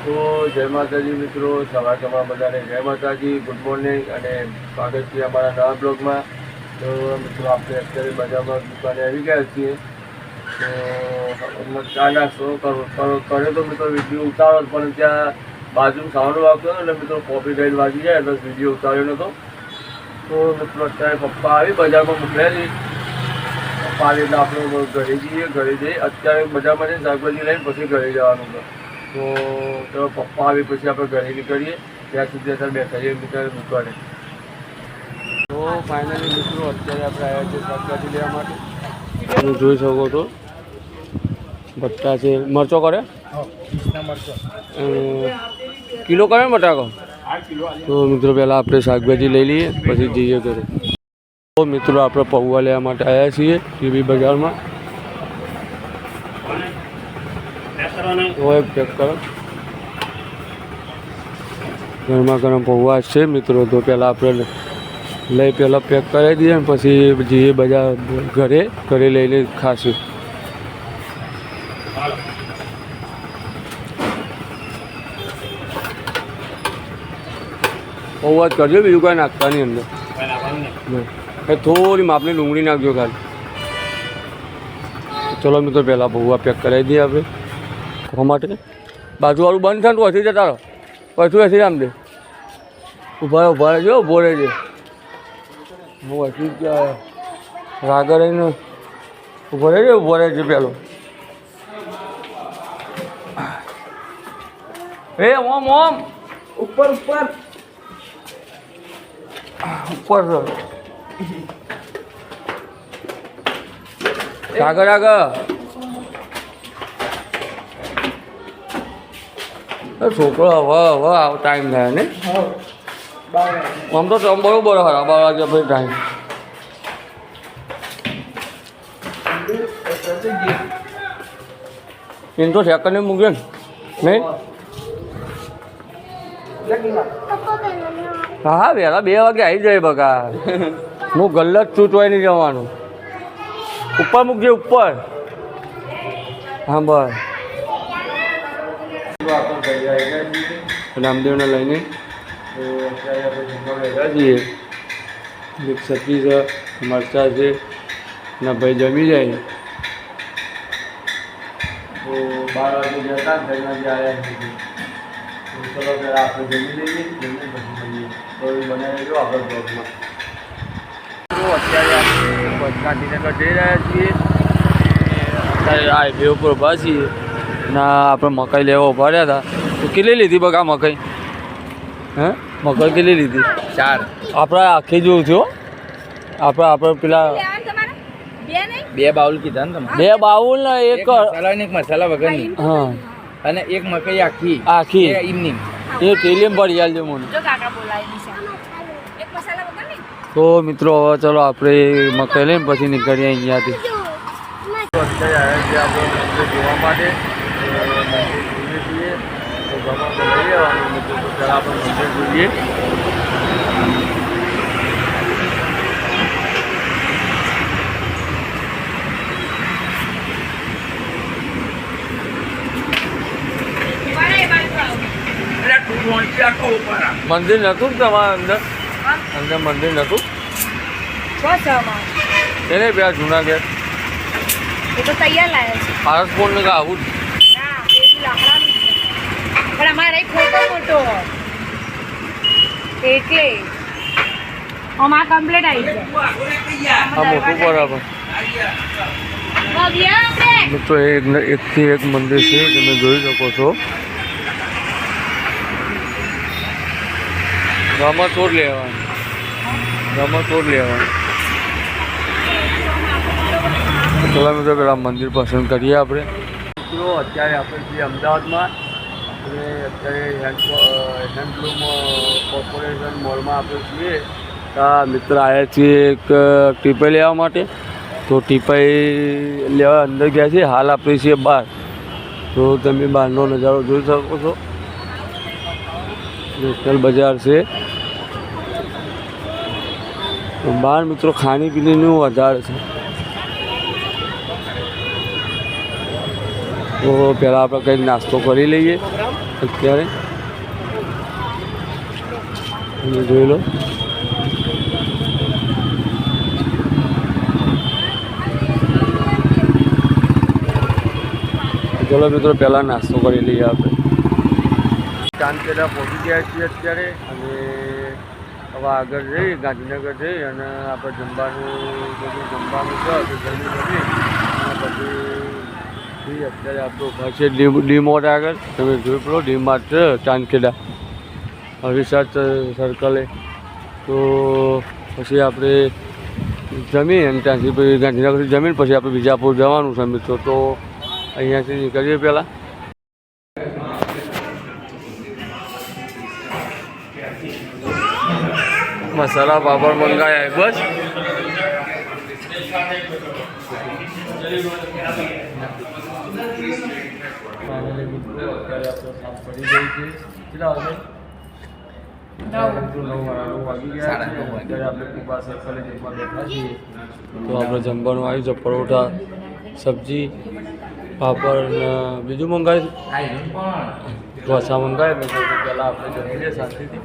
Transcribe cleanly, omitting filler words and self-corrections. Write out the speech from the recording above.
તો જય માતાજી મિત્રો, સવાર બધાને જય માતાજી, ગુડ મોર્નિંગ અને સ્વાગત છે અમારા નવા બ્લોગમાં. તો મિત્રો આપણે અત્યારે બજારમાં દુકાને આવી ગયા છીએ. તો ચા નાસ્તો કર્યો તો મિત્રો વિડીયો ઉતારો, પણ ત્યાં બાજુ સાઉન્ડ વાગતો હતો એટલે મિત્રો કોપીરાઇટ વાગી જાય એટલે વિડીયો ઉતાર્યો નહોતો. તો મિત્રો અત્યારે પપ્પા આવી બજારમાં મોકલ્યા. પપ્પા આવી એટલે આપણે ઘરે જઈએ. અત્યારે બજારમાંથી શાકભાજી લઈને પછી ઘરે જવાનું છે. તો ચલો પપ્પા આવી પછી આપણે ઘરે નીકળીએ. ત્યાં સુધી અત્યારે બેઠા છીએ મિત્રો દુકાને. તો ફાઇનલી મિત્રો અત્યારે આપણે આવ્યા છીએ શાકભાજી લેવા માટે. તમે જોઈ શકો છો બટાકા છે. મરચો કરે કિલો કરે બટાકો. તો મિત્રો પહેલાં આપણે શાકભાજી લઈ લઈએ પછી જઈએ ઘરે. તો મિત્રો આપણે પૌવા લેવા માટે આવ્યા છીએ ટીવી બજારમાં. પેક કરો. ગરમા ગરમ પૌવા છે મિત્રો. તો પહેલાં આપણે પહેલાં પેક કરાવી દઈએ ને પછી જઈએ બજાર ઘરે લઈને ખાશું. પૌવા જ કરજો, બીજું કાંઈ નાખતા નહીં અંદર. થોડી માપની ડુંગળી નાખજો ખાલી. ચલો મિત્રો પહેલાં પૌવા પેક કરાવી દઈએ આપણે ખાવા માટે. બાજુવાળું બંધ થાય તો વધી જતા રહો, પછી વધી આમ દે. ઉભા રહેજો, ઉભો રહેજો. હું વધી રાગર રહીને ઉભો રહેજો પેલો. એ ઓમ ઉપર આગળ છોકરો હવે આવો ટાઈમ થાય ને. આમ તો બરોબર હા 12 વાગ્યા પછી ટાઈમ. એને તો સેકન્ડ મૂકે ને નહીં. હા વહેલા 2 વાગે આવી જાય બગા. હું ગલ્લત ચૂંટવાય નહીં જવાનું. ઉપર મૂકજે ઉપર. હા બસ રામદેવને લઈને અત્યારે આપણે જમવા બેઠા છીએ. એક સબ્જી છે, મરચાં છે ને ભાઈ જમી જાય. તો 12 વાગે જતા ઘરમાંથી આવ્યા છીએ. તો ચલો પહેલાં આપણે જમી લઈએ, જમીને પછી મળીએ. તો એ બનાવી દો આપણે બ્લોગમાં. તો અત્યારે આપણે ગાંધીનગર જઈ રહ્યા છીએ. અત્યારે હાઈવે ઉપર ઊભા છીએ ના આપણે મકાઈ લેવા ઊભા રહ્યા હતા. તો કેટલી લીધી બગા મકાઈ? હે મકાઈ કેટલી લીધી? 4. આપણે આખી જોયું થયો. આપણે પેલા 2 બાઉલ કીધા ને તમે. 2 બાઉલ ને એક મસાલા વગરની. હા અને એક મકાઈ આખી ઇવનિંગ એ તેલીમ ભરી આલજો મને. તો મિત્રો હવે ચલો આપણે મકાઈ લઈને પછી નીકળીએ અહીંયાથી. અત્યારે આવ્યા છીએ આપણે જોવા માટે. મંદિર જોઈએ તો ગમા લઈ લેવાનું મિત્રો. તો ચાલો આપણે મંદિર જોઈએ. મંદિર નતું તમારા અંદર મંદિર નતું એને બે જુનાગઢ એ તો તૈયાર લાયા છે. પારસપોર ને આવું ના એ લાકડાનું છે પણ અમારે ખોટો મોટો એટલે અમાર કમ્પ્લીટ આવી છે. આ મોટું બરાબર મિત્રો. એકથી એક મંદિર છે તમે જોઈ શકો છો. રમતોડ લેવાનું. ચલો મિત્રો પેલા મંદિર પસંદ કરીએ આપણે. મિત્રો અત્યારે આપણે છીએ અમદાવાદમાં અને અત્યારે હેન્ડલૂમ કોર્પોરેશન મોલમાં આપણે છીએ. મિત્ર આવ્યા છીએ એક ટીપાઈ લેવા માટે. તો ટીપાઈ લેવા અંદર ગયા છીએ. હાલ આપણે છીએ બહાર. તો તમે બહારનો નજારો જોઈ શકો છો. નેશનલ બજાર છે. તો બહાર મિત્રો ખાણી પીણીનું વધારે છે. તો પહેલાં આપણે કંઈક નાસ્તો કરી લઈએ. અત્યારે તમે જોઈ લો. ચલો મિત્રો પહેલાં નાસ્તો કરી લઈએ આપણે. ચાંદખેડા પહોંચી ગયા છીએ અત્યારે અને હવે આગળ જઈ ગાંધીનગર જઈ અને આપણે જમવાનું બધું જમવાનું છે તો જમી અને પછી અત્યારે આપણે ઊભા છે ડીમાર્ટ આગળ. તમે જોઈ પડો ડીમાર્ટ છે ચાંદખેડા હરિસાદ સર્કલે. તો પછી આપણે જમીન અને ત્યાંથી પછી ગાંધીનગરથી જમીન પછી આપણે વિજાપુર જવાનું છે મિત્રો. તો અહીંયાથી નીકળીએ પહેલાં. મસાલા પાપડ મંગાયા બસ. તો આપણે જમવાનું આવ્યું છે પરોઠા સબ્જી પાપડ ને બીજું મંગાવ્યું ઢોસા મંગાવ્યું. પહેલાં આપણે જમી લઈએ શાંતિથી.